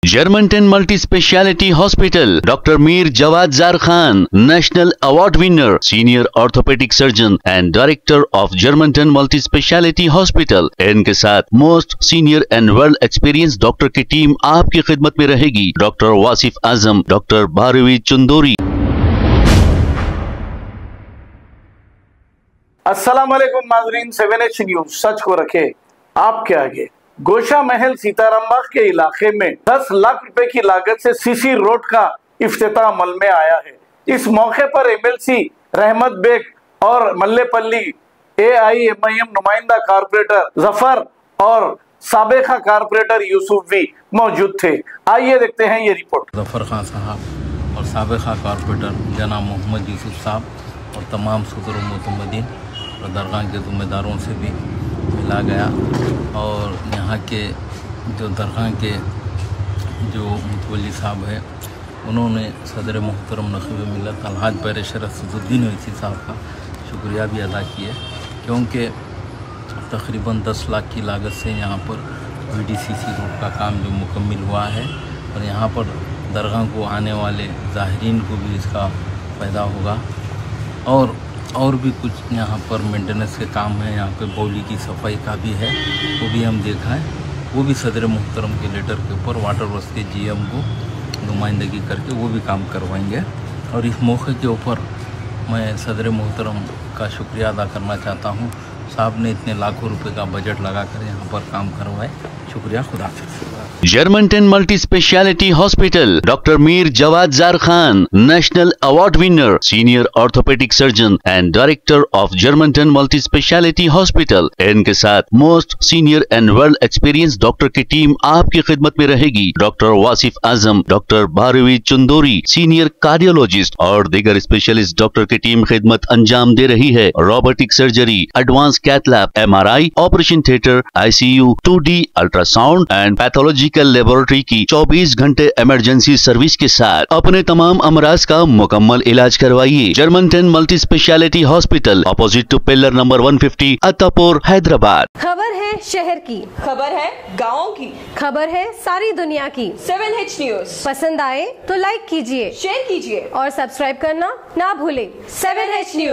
Germantown Multi-Speciality Hospital, Dr. Mir Jawad Zar Khan, National Award winner, Senior Orthopedic Surgeon and Director of Germantown Multi-Speciality Hospital. इनके साथ most senior and world experience doctor की team आपकी खिदमत में रहेगी. Doctor Wasif Azam, doctor Bharvi Chandori. अस्सलाम वालेकुम नाज़रीन, 7H न्यूज सच को रखे आपके आगे. गोशा महल सीतारामबाग के इलाके में 10 लाख रुपए की लागत से सीसी रोड का इफ्तिताह अमल में आया है. इस मौके पर MLC रहमत बेग और मल्लेपल्ली AIMIM नुमाइंदा कारपोरेटर जफर और साबिका कारपोरेटर यूसुफ भी मौजूद थे. आइए देखते हैं ये रिपोर्ट. जफर खान साहब और साबिका कारपोरेटर जनाब मोहम्मद यूसुफ साहब और तमाम सदर मुतमदीन और दरगाह के ज़िम्मेदारों से भी मिला गया और यहाँ के जो दरगाह के जो मुतवल्ली साहब है उन्होंने सदर मोहतरम नक़ीब मिल्लत अलहाज पैर शरफ सदुद्दीन ओवैसी साहब का शुक्रिया भी अदा किए, क्योंकि तकरीबन 10 लाख की लागत से यहाँ पर VDCC रोड का काम जो मुकम्मिल हुआ है और यहाँ पर दरगाह को आने वाले ज़ाहिरीन को भी इसका फ़ायदा होगा. और भी कुछ यहाँ पर मेंटेनेंस के काम है. यहाँ पे बौली की सफाई का भी है, वो भी हम देखा है. वो भी सदर मुहतरम के लेटर के ऊपर वाटर वर्क्स के GM को नुमाइंदगी करके वो भी काम करवाएंगे. और इस मौके के ऊपर मैं सदर मुहतरम का शुक्रिया अदा करना चाहता हूँ. साहब ने इतने लाखों रुपए का बजट लगाकर यहाँ पर काम करवाए. शुक्रिया. खुदा हाफिज़. Germantown Multi-Speciality Hospital, Dr. Mir Jawad Zar Khan, National Award winner, Senior Orthopedic Surgeon and Director of Germantown Multi-Speciality Hospital. इनके साथ most senior and world experience doctor की टीम आपकी खिदमत में रहेगी. Doctor Wasif Azam, doctor Bharvi Chandori, senior cardiologist और दीगर specialist doctor की टीम खिदमत अंजाम दे रही है. Robotic surgery, advance cath lab, MRI, operation theatre, ICU, 2D ultrasound and pathology laboratory की 24 घंटे इमरजेंसी सर्विस के साथ अपने तमाम अमराज का मुकम्मल इलाज करवाइए. Germanten multi speciality hospital, opposite to pillar number 150, Attapur, Hyderabad. खबर है शहर की, खबर है गाँव की, खबर है सारी दुनिया की. 7H न्यूज पसंद आए तो लाइक कीजिए, शेयर कीजिए और सब्सक्राइब करना ना भूले. 7H news.